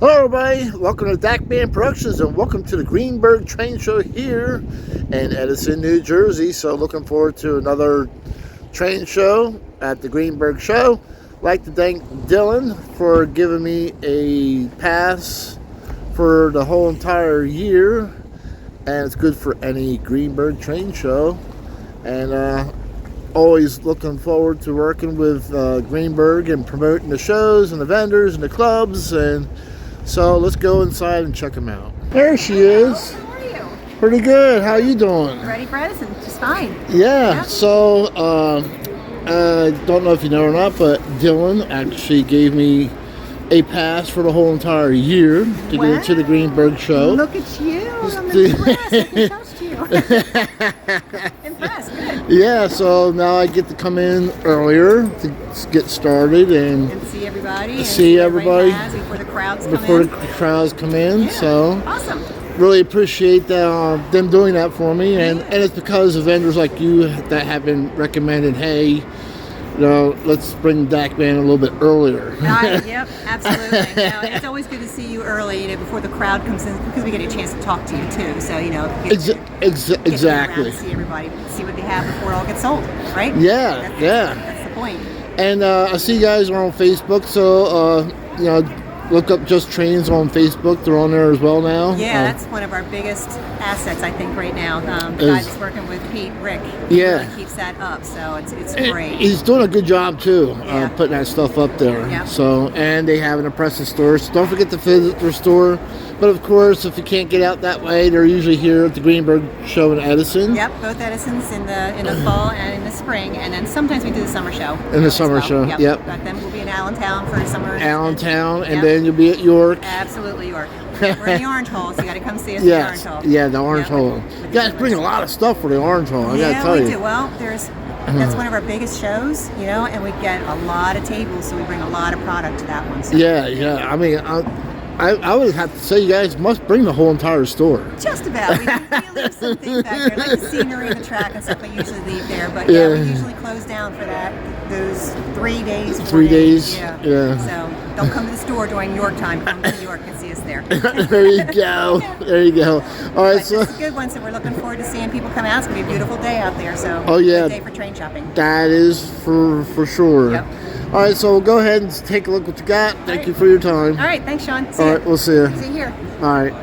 Hello everybody, welcome to Dakman Productions and welcome to the Greenberg Train Show here in Edison, New Jersey. So looking forward to another train show at the Greenberg Show. I'd like to thank Dylan for giving me a pass for the whole entire year, and it's good for any Greenberg Train Show. And always looking forward to working with Greenberg and promoting the shows and the vendors and the clubs. And so let's go inside and check them out. There she is. How are you? Pretty good. How you doing? Ready for Edison? Just fine. Yeah. So I don't know if you know or not, but Dylan actually gave me a pass for the whole entire year to get to the Greenberg Show. Look at you. I'm impressed. I can trust you. Impressed. Good. Yeah, so now I get to come in earlier to get started and see everybody. And see everybody before the crowds come before in. the crowds come in. Yeah. So Awesome. really appreciate them doing that for me, and it's because of vendors like you that have been recommended. Hey, let's bring Dakman a little bit earlier. Yep, absolutely. It's always good to see you early, before the crowd comes in, because we get a chance to talk to you too. So Exactly. Get to see everybody, see what they have before it all gets sold, right? Yeah, That's the point. And I see you guys are on Facebook, so look up Just Trains on Facebook. They're on there as well now. Yeah, that's one of our biggest assets, I think, right now. The guy that's working with Pete, Rick, yeah, really keeps that up, so it's great. He's doing a good job too, Yeah. putting that stuff up there. Yeah. So, and they have an impressive store. So don't forget to visit their store. But of course, if you can't get out that way, they're usually here at the Greenberg Show in Edison. Yep, both Edisons in the fall and in the spring, and then sometimes we do the summer show. In the summer show, yep. But then we'll be in Allentown for summer. Allentown, and then you'll be at York. Absolutely, York. We're in the Orange Hole, so you got to come see us in the Orange Hole. Yeah, the Orange Hole. You guys bring a lot of stuff for the Orange Hole, I gotta tell you. Yeah, we do. Well, that's one of our biggest shows, and we get a lot of tables, so we bring a lot of product to that one. So. Yeah. I mean, I would have to say you guys must bring the whole entire store. Just about. We leave some things back there, like the scenery and the track and stuff we usually leave there. But yeah, we usually close down for those 3 days. 3 days. Yeah. Yeah. So don't come to the store during York time. Come to New York and see us there. There you go. There you go. All right, so it's a good one. So we're looking forward to seeing people come out. It's gonna be a beautiful day out there. So good day for train shopping. That is for sure. Yep. All right, so we'll go ahead and take a look what you got. Thank you for your time. All right, thanks, Sean. See All you. right, we'll see you. See you here. All right.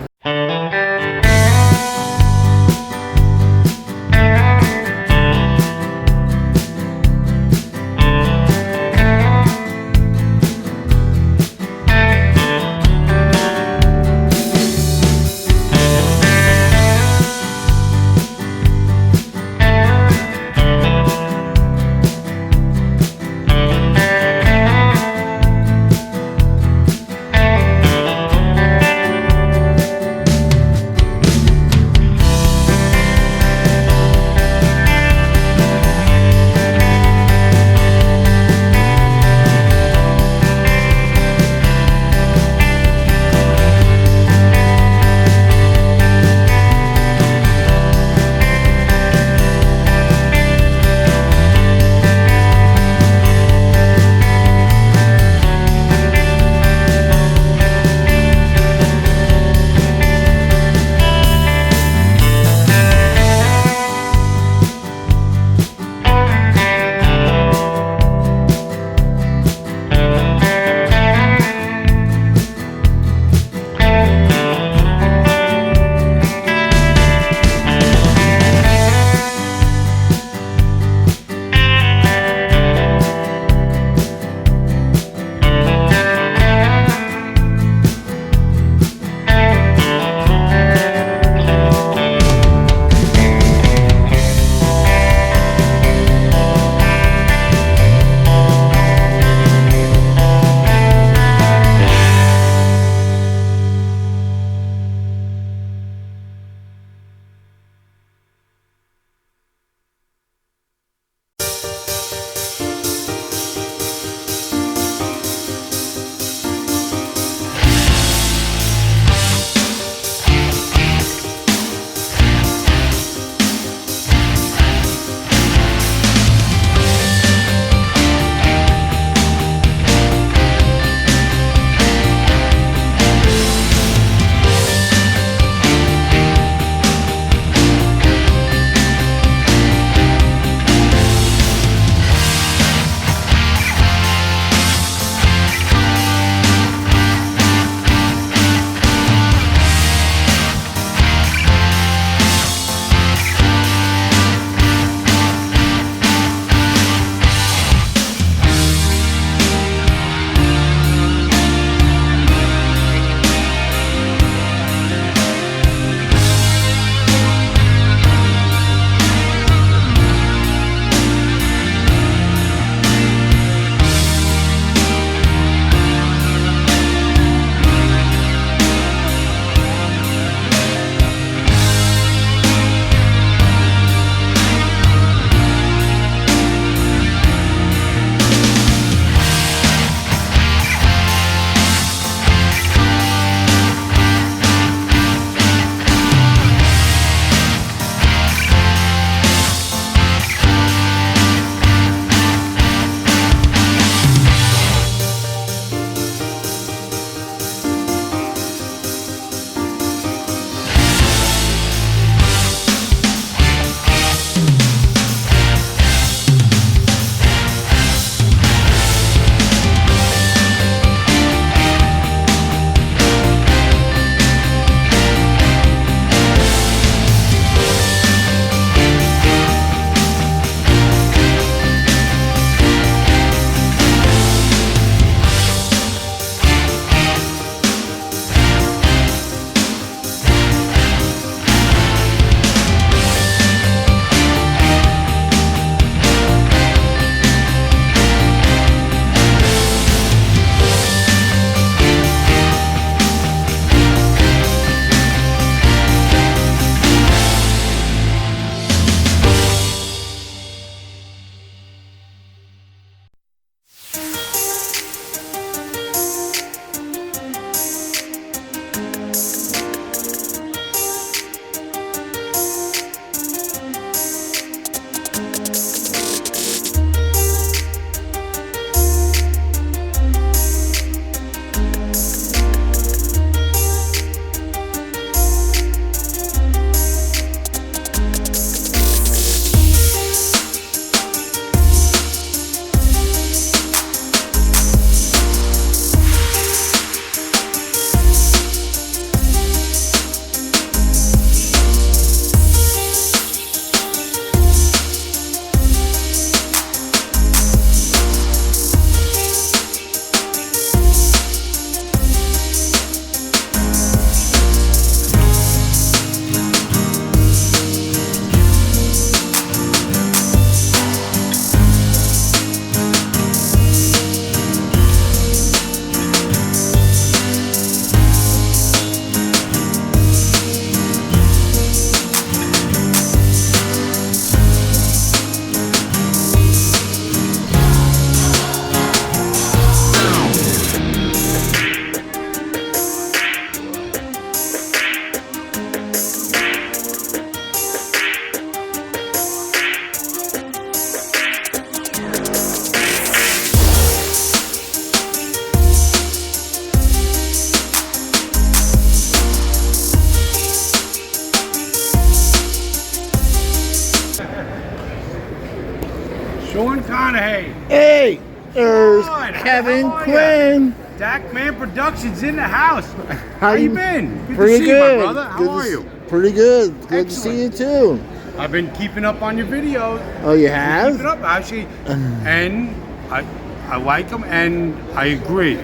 McConaughey. Hey, there's Good. Kevin How are Quinn. Dakman Productions in the house. How you you- been? Good Pretty to see good. you, my brother. How Good are to you? Pretty good. Good to see you too. I've been keeping up on your videos. Oh, you Keeping have? up, actually. And I like them, and I agree.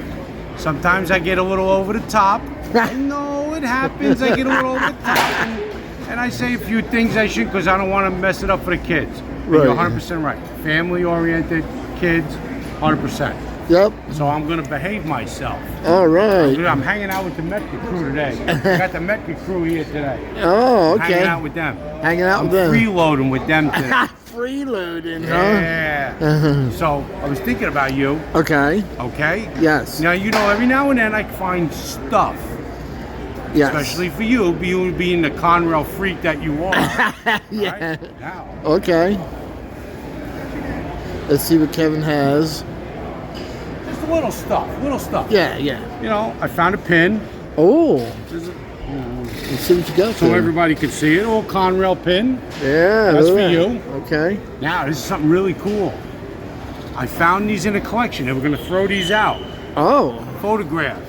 Sometimes I get a little over the top. I know it happens. I get a little over the top, and I say a few things I shouldn't because I don't want to mess it up for the kids. And Right. You're 100% right. Family-oriented, kids, 100%. Yep. So I'm going to behave myself. All right. I'm hanging out with the Metka crew today. I got the Metka crew here today. Oh, okay. Hanging out with them. Hanging out I'm with them. freeloading with them today. Freeloading, huh? Yeah. So I was thinking about you, Okay. okay? Yes. Now, you know, every now and then I find stuff, Yes. especially for you being the Conrail freak that you are. Yeah. Right? Now, Okay. Let's see what Kevin has. just little stuff. Yeah, yeah. You know, I found a pin. Oh, There's a- let's see what you got So there. everybody could see it. Old Conrail pin. Yeah, That's look for at you. that. Okay. Now, this is something really cool. I found these in a collection. They were going to throw these out. Oh, Photographs.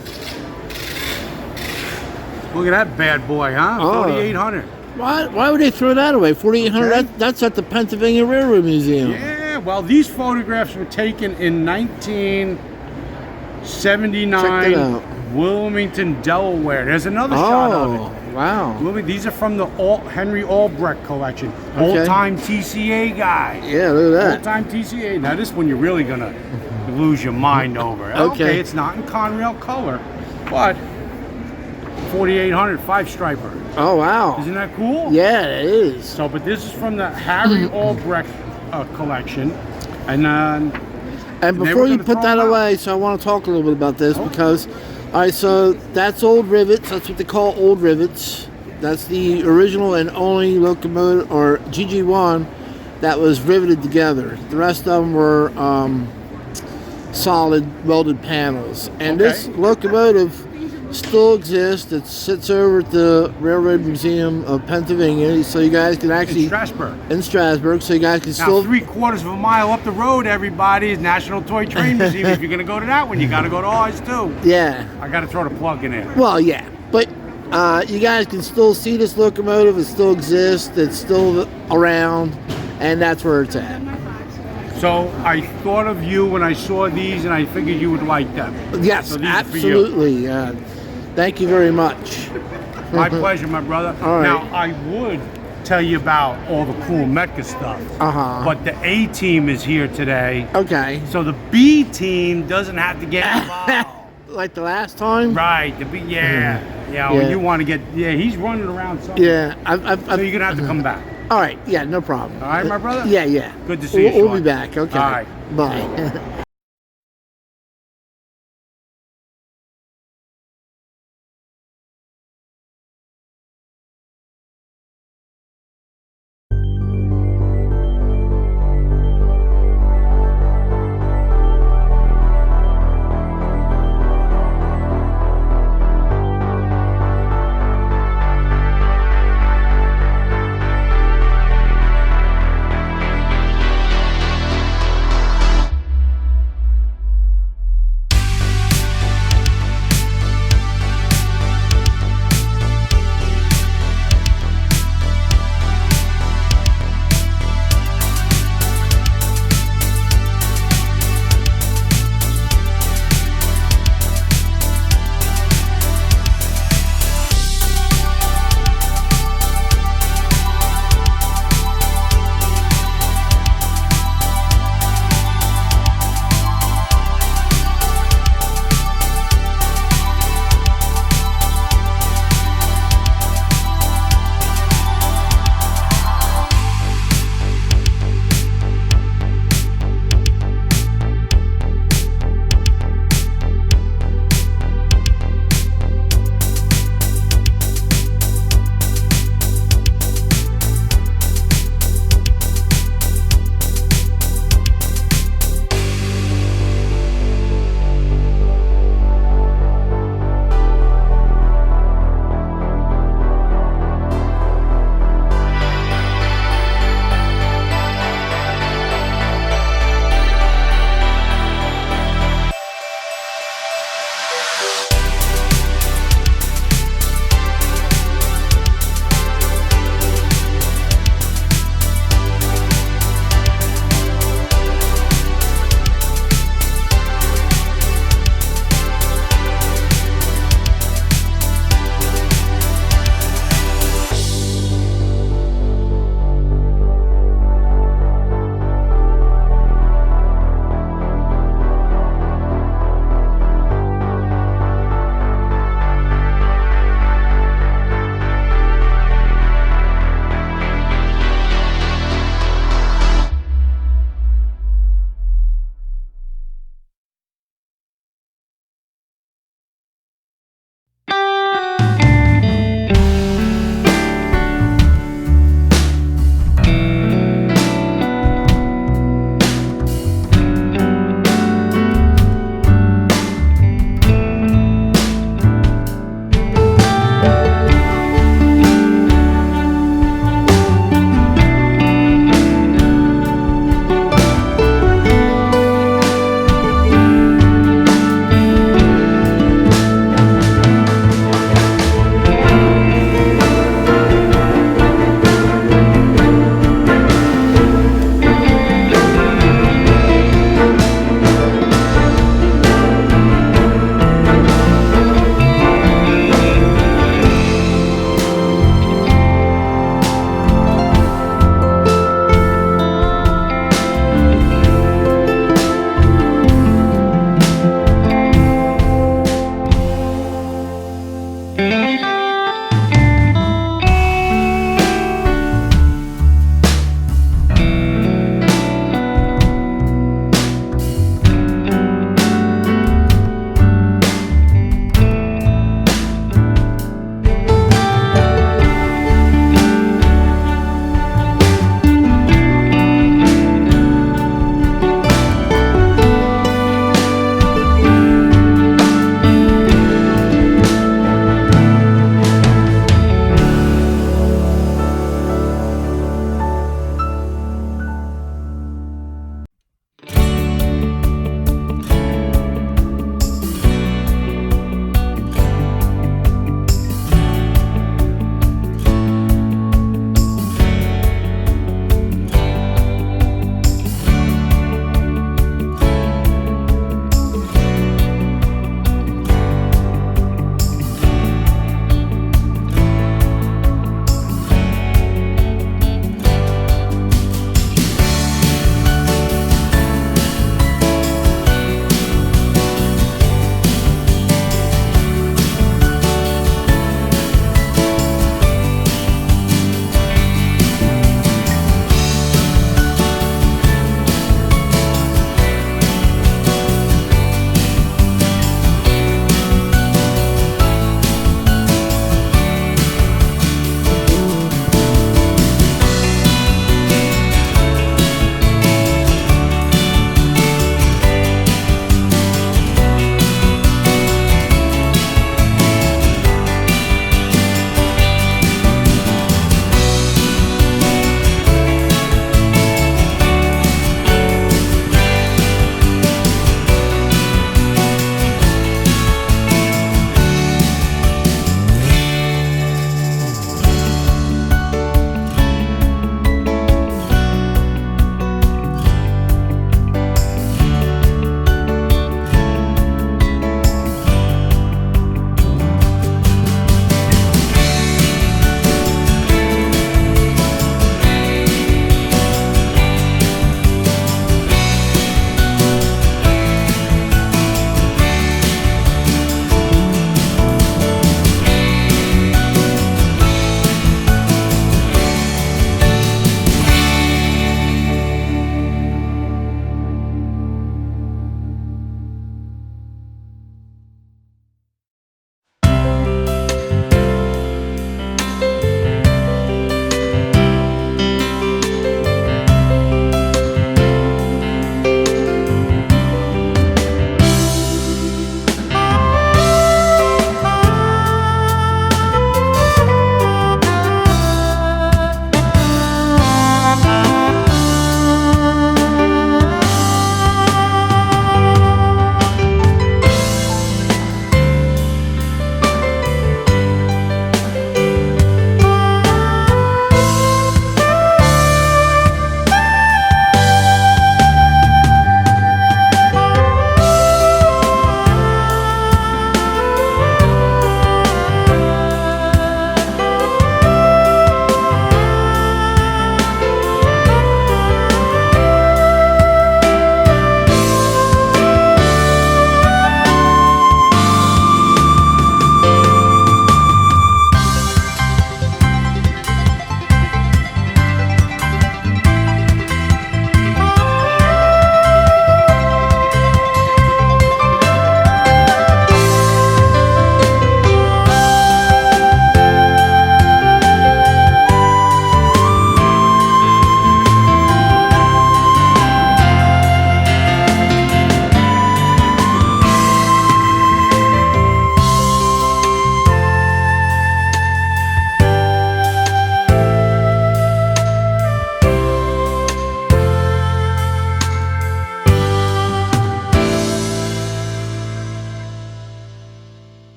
Look at that bad boy, huh? Oh. 4,800. why would they throw that away? 4,800. Okay. That's at the Pennsylvania Railroad Museum. Yeah, well, these photographs were taken in Check 1979, that out. Wilmington, Delaware. There's another shot of Oh, it. wow. These are from the Henry Albrecht collection. Okay. Old-time TCA guy. Yeah, look at that. Old-time TCA. Now, this one you're really going to lose your mind over. Okay. It's not in Conrail color, but 4,800 five-striper. Oh, wow. Isn't that cool? Yeah, it is. So, but this is from the Harry Albrecht collection. And And they before were you gonna put throw that them out. away, so I want to talk a little bit about this Oh. because, all right, so that's old rivets. That's what they call old rivets. That's the original and only locomotive, or GG1, that was riveted together. The rest of them were solid welded panels. And this Okay. locomotive still exists. It sits over at the Railroad Museum of Pennsylvania, so you guys can in actually Strasbourg. in Strasbourg, so you guys can Now, still 3/4 of a mile up the road, everybody, is National Toy Train Museum. If you're going to go to that one, you got to go to ours too. yeah. I got to throw the plug in there. Well, yeah, but you guys can still see this locomotive. It still exists. It's still around, and that's where it's at. So I thought of you when I saw these, and I figured you would like them. Yes, So these are for you. absolutely. Thank you very much. My pleasure, my brother. All right. Now, I would tell you about all the cool Metka stuff, but the A team is here today, Okay. so the B team doesn't have to get involved. Like the last time. Right, the B, yeah. Yeah. When you want to get, he's running around somewhere. Yeah. So you're going to have to come back. All right. Yeah. No problem. All right, my brother? Yeah. Yeah. Good to see you, We'll be Sean. back. Okay. All right. Bye.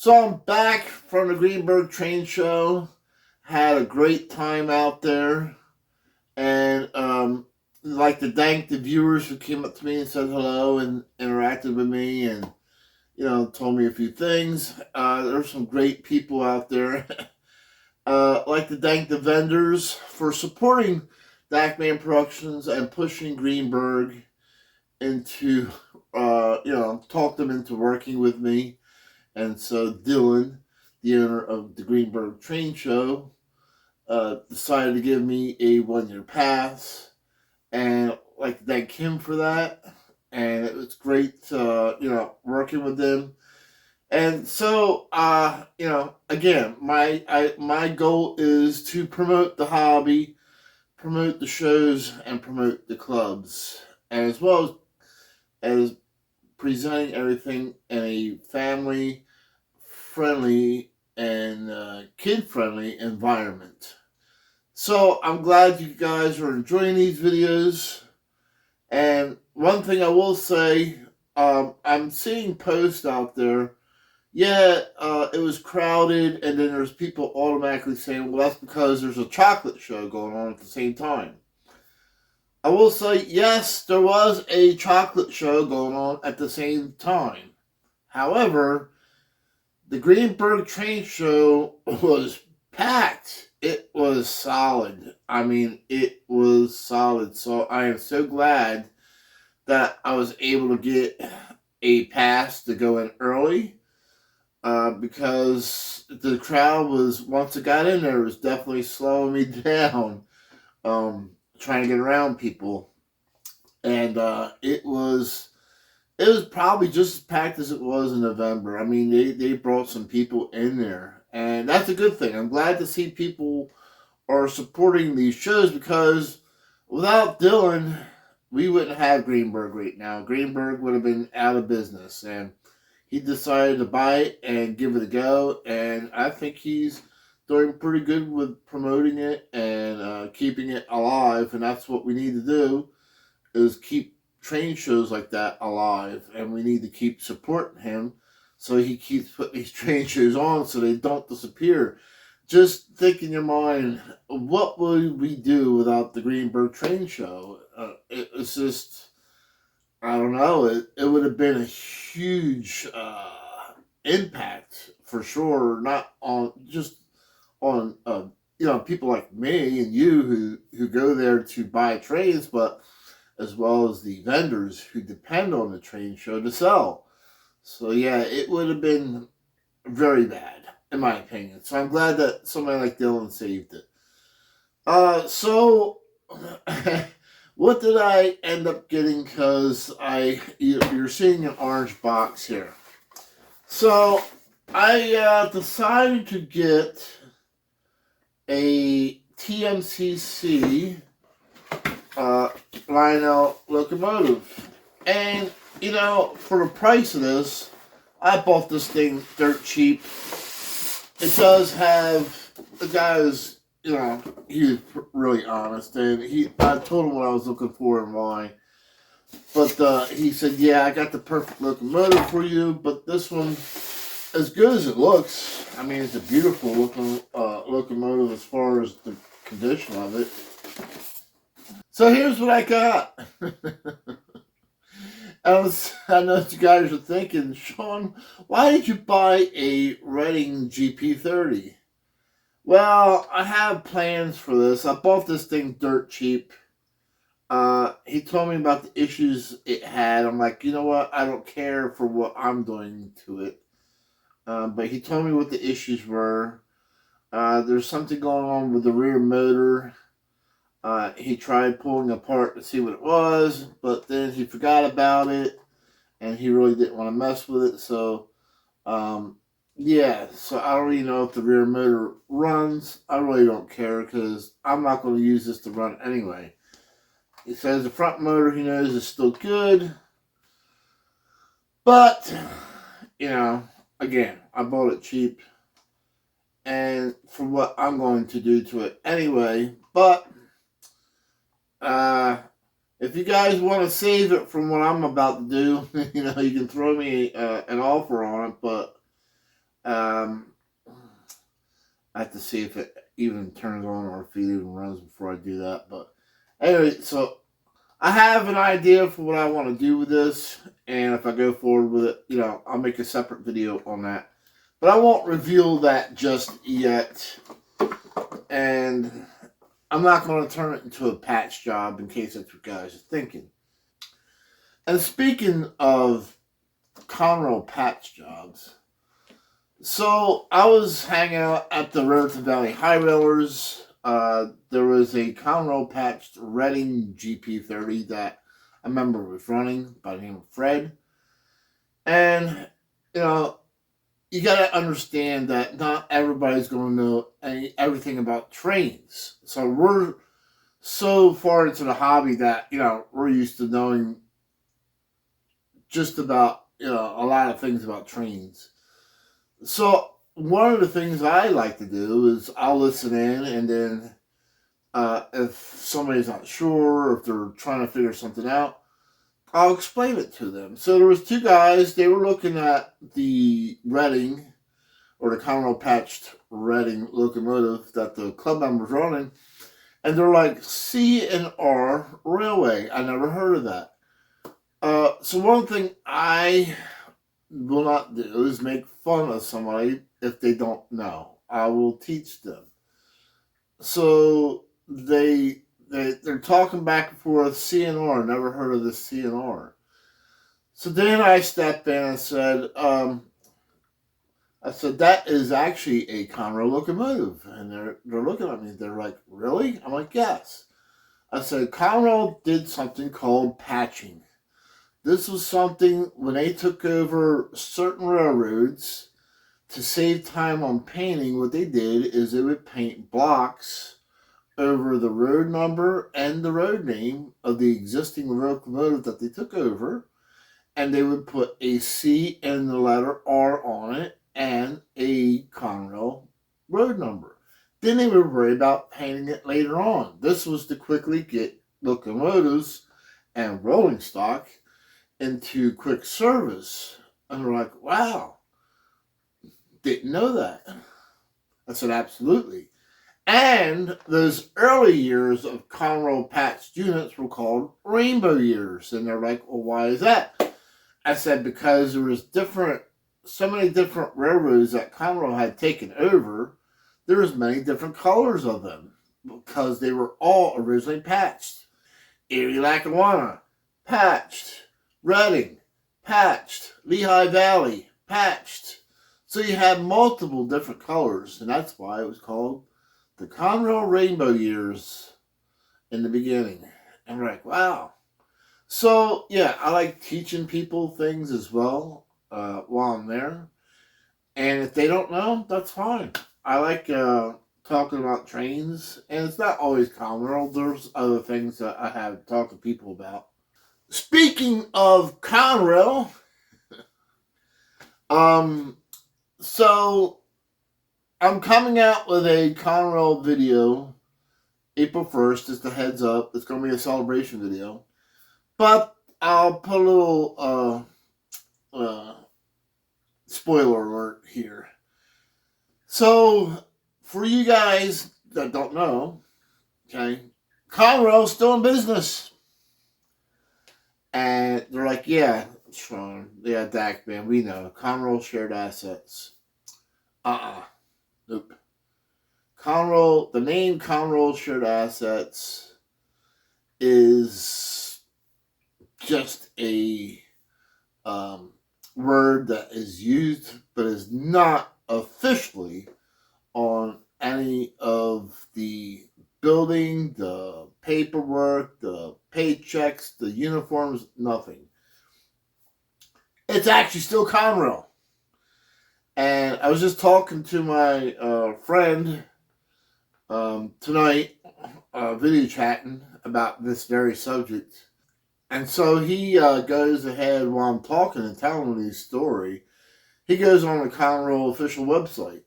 So I'm back from the Greenberg Train Show. Had a great time out there. And like to thank the viewers who came up to me and said hello and interacted with me and, told me a few things. There's some great people out there. Like to thank the vendors for supporting Dakman Productions and pushing Greenberg into, talk them into working with me. And so Dylan, the owner of the Greenberg Train Show, decided to give me a 1-year pass. And I'd like to thank him for that. And it was great, working with them. And so, again, my goal is to promote the hobby, promote the shows, and promote the clubs, and as well as presenting everything in a family-friendly and kid-friendly environment. So I'm glad you guys are enjoying these videos. And one thing I will say, I'm seeing posts out there. Yeah, it was crowded, and then there's people automatically saying, well, that's because there's a chocolate show going on at the same time. I will say, yes, there was a chocolate show going on at the same time. However, the Greenberg Train Show was packed. It was solid. I mean, it was solid. So I am so glad that I was able to get a pass to go in early. Because the crowd was, once it got in there, it was definitely slowing me down, trying to get around people. And it was probably just as packed as it was in November. I mean, they brought some people in there, and that's a good thing. I'm glad to see people are supporting these shows, because without Dylan, we wouldn't have Greenberg right now. Greenberg would have been out of business, and he decided to buy it and give it a go, and I think he's doing pretty good with promoting it and keeping it alive, and that's what we need to do, is keep train shows like that alive, and we need to keep supporting him so he keeps putting these train shows on so they don't disappear. Just think in your mind, what would we do without the Greenberg Train Show? It's just, I don't know. It would have been a huge impact for sure. Not on just on people like me and you who go there to buy trains, but as well as the vendors who depend on the train show to sell. So yeah, it would have been very bad in my opinion. So I'm glad that somebody like Dylan saved it. So. What did I end up getting? Because you're seeing an orange box here. So I decided to get a TMCC Lionel locomotive. And, for the price of this, I bought this thing dirt cheap. It does have, the guy's, he was really honest, and I told him what I was looking for and why. But he said, yeah, I got the perfect locomotive for you, but this one, as good as it looks, I mean, it's a beautiful looking locomotive as far as the condition of it. So here's what I got. I know you guys are thinking, Sean, why did you buy a Reading GP30? Well, I have plans for this. I bought this thing dirt cheap. He told me about the issues it had. I'm like, you know what? I don't care for what I'm doing to it. But he told me what the issues were. There's something going on with the rear motor. He tried pulling apart to see what it was, but then he forgot about it, and he really didn't want to mess with it. So, yeah, so I don't really know if the rear motor runs. I really don't care, because I'm not going to use this to run anyway. He says the front motor, he knows, is still good. But, again, I bought it cheap. And for what I'm going to do to it anyway. But, if you guys want to save it from what I'm about to do, you can throw me an offer on it. But Um, I have to see if it even turns on or if it even runs before I do that. But anyway, so I have an idea for what I want to do with this, and if I go forward with it, I'll make a separate video on that. But I won't reveal that just yet, and I'm not going to turn it into a patch job in case that's what guys are thinking. And speaking of Conrail patch jobs, so I was hanging out at the Raritan Valley High Railers. There was a Conrail patched Reading GP30 that I remember was running by the name of Fred. And, you got to understand that not everybody's going to know everything about trains. So we're so far into the hobby that, we're used to knowing just about, a lot of things about trains. So one of the things I like to do is I'll listen in, and then if somebody's not sure, or if they're trying to figure something out, I'll explain it to them. So there was two guys. They were looking at the Reading, or the Conrail patched Reading locomotive that the club members were running, and they're like, C&R Railway. I never heard of that. So one thing I will not do is make fun of somebody if they don't know. I will teach them. So they're talking back and forth, C&R, never heard of this C&R. So then I stepped in and said, that is actually a Conrail locomotive. And they're looking at me, they're like, really? I'm like, yes. I said, Conrail did something called patching. This was something when they took over certain railroads to save time on painting. What they did is they would paint blocks over the road number and the road name of the existing locomotive that they took over, and they would put a C and the letter R on it and a Conrail road number. Then they would worry about painting it later on. This was to quickly get locomotives and rolling stock into quick service. And they're like, wow, didn't know that. I said, absolutely. And those early years of Conrail patched units were called rainbow years. And they're like, well, why is that? I said, because there was so many different railroads that Conrail had taken over. There was many different colors of them because they were all originally patched. Erie, Lackawanna, patched. Reading, patched. Lehigh Valley, patched. So you had multiple different colors, and that's why it was called the Conrail Rainbow Years in the beginning. And we're like, wow. So, yeah, I like teaching people things as well while I'm there. And if they don't know, that's fine. I like talking about trains, and it's not always Conrail. There's other things that I have talked to people about. Speaking of Conrail, so I'm coming out with a Conrail video April 1st, just a heads up. It's going to be a celebration video. But I'll put a little spoiler alert here. So, for you guys that don't know, okay, Conrail's still in business. And they're like, yeah, Sean, yeah, Dakman, we know. Conrail shared assets. Nope. Conrail, the name Conrail shared assets is just a word that is used, but is not officially on any of the building, the paperwork, the paychecks, the uniforms, nothing. It's actually still Conrail. And I was just talking to my friend tonight, video chatting about this very subject. And so he goes ahead while I'm talking and telling him his story. He goes on the Conrail official website.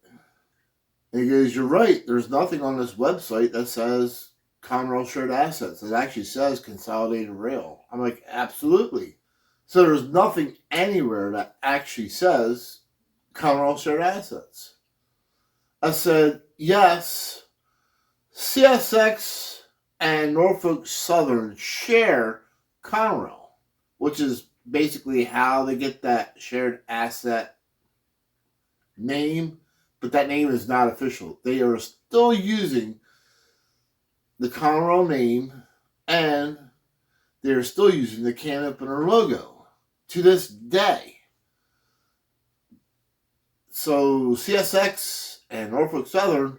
And he goes, you're right, there's nothing on this website that says Conrail shared assets. It actually says Consolidated Rail. I'm like, absolutely. So there's nothing anywhere that actually says Conrail shared assets? I said, yes, CSX and Norfolk Southern share Conrail, which is basically how they get that shared asset name, but that name is not official. They are still using the Conrail name, and they're still using the can opener logo to this day. So CSX and Norfolk Southern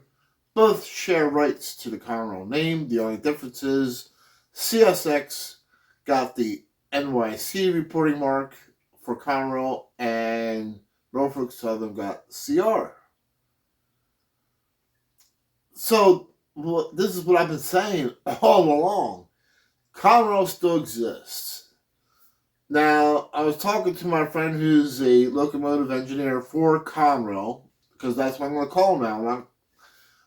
both share rights to the Conrail name. The only difference is CSX got the NYC reporting mark for Conrail, and Norfolk Southern got CR. So this is what I've been saying all along. Conrail still exists. Now, I was talking to my friend who's a locomotive engineer for Conrail, because that's what I'm going to call him now.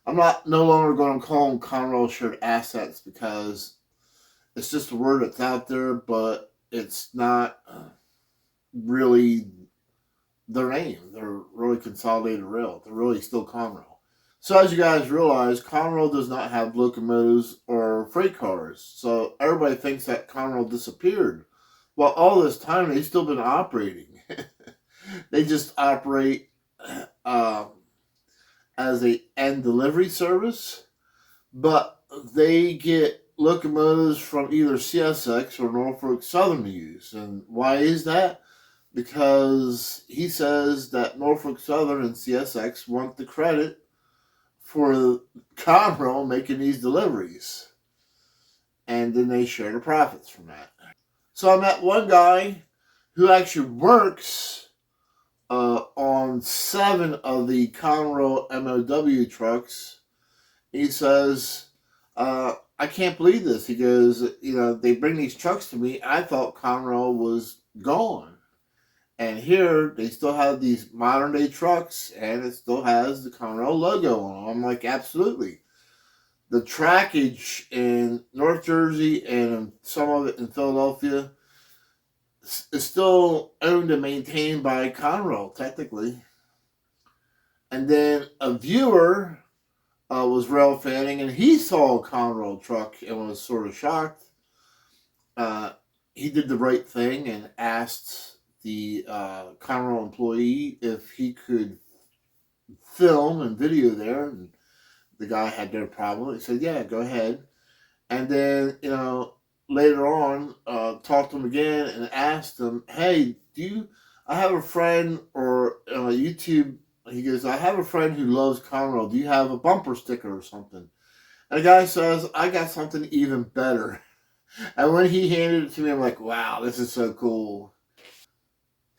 I'm not no longer going to call them Conrail shared assets, because it's just a word that's out there, but it's not really their name. They're really Consolidated Rail. They're really still Conrail. So as you guys realize, Conrail does not have locomotives or freight cars. So everybody thinks that Conrail disappeared. Well, all this time, they've still been operating. They just operate as a end delivery service, but they get locomotives from either CSX or Norfolk Southern to use. And why is that? Because he says that Norfolk Southern and CSX want the credit for Conrail making these deliveries, and then they share the profits from that. So I met one guy who actually works on 7 of the Conrail MOW trucks. He says, I can't believe this. He goes, they bring these trucks to me. I thought Conrail was gone. And here, they still have these modern day trucks, and it still has the Conrail logo on them. I'm like, absolutely. The trackage in North Jersey and some of it in Philadelphia is still owned and maintained by Conrail, technically. And then a viewer was rail fanning, and he saw a Conrail truck and was sort of shocked. He did the right thing and asked the Conrail employee if he could film and video there, and the guy had no problem. He said, yeah, go ahead. And then, later on, talked to him again and asked him, hey, I have a friend, or YouTube, he goes, I have a friend who loves Conrail. Do you have a bumper sticker or something? And the guy says, I got something even better. And when he handed it to me, I'm like, wow, this is so cool.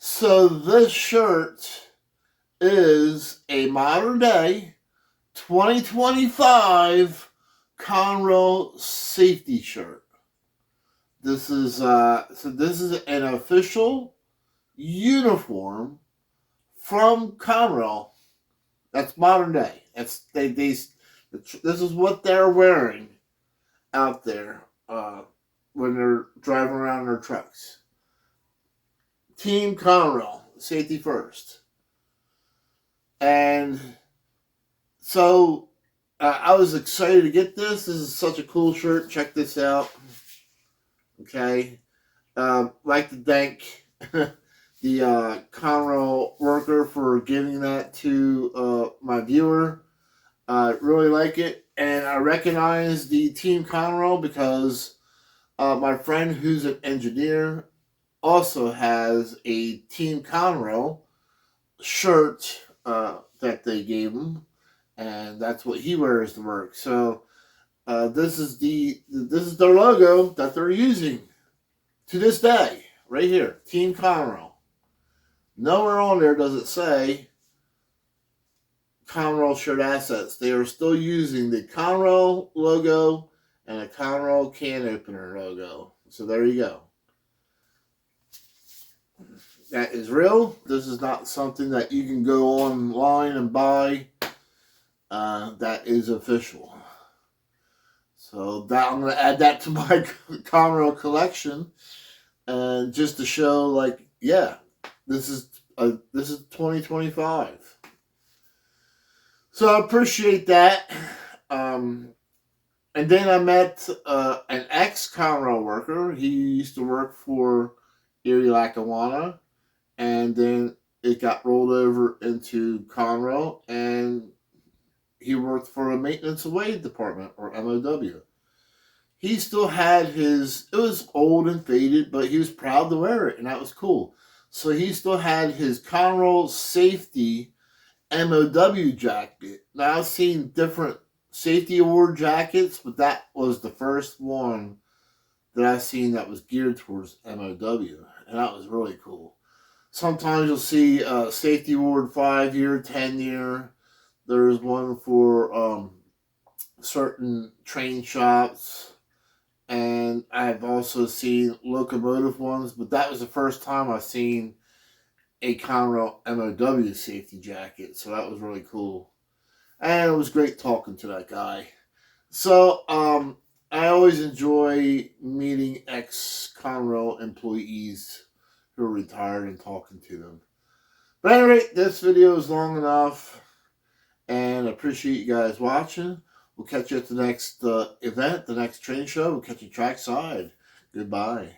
So this shirt is a modern day 2025 Conrail safety shirt. This is this is an official uniform from Conrail. That's modern day. This is what they're wearing out there when they're driving around their trucks. Team Conrail, safety first. And so I was excited to get this. This is such a cool shirt. Check this out. Okay. Like to thank the Conrail worker for giving that to my viewer. Really like it. And I recognize the Team Conrail because my friend who's an engineer also has a Team Conrail shirt that they gave him, and that's what he wears to work. So this is their logo that they're using to this day, right here, Team Conrail. Nowhere on there does it say Conrail shared assets. They are still using the Conrail logo and a Conrail can opener logo. So there you go. That is real. This is not something that you can go online and buy. That is official. So I'm going to add that to my Conrail collection, and just to show, like, yeah, this is This is 2025. So I appreciate that. And then I met an ex-Conrail worker. He used to work for Erie, Lackawanna, and then it got rolled over into Conrail, and he worked for a maintenance away department, or MOW. He still had his, it was old and faded, but he was proud to wear it, and that was cool. So he still had his Conrail safety MOW jacket. Now I've seen different safety award jackets, but that was the first one that I've seen that was geared towards MOW, and that was really cool. Sometimes you'll see safety award 5-year, 10-year. There's one for certain train shops, and I've also seen locomotive ones, but that was the first time I've seen a Conrail MOW safety jacket, so that was really cool. And it was great talking to that guy. So, I always enjoy meeting ex-Conrail employees who are retired and talking to them. But at any rate, this video is long enough, and I appreciate you guys watching. We'll catch you at the next event, the next train show. We'll catch you trackside. Goodbye.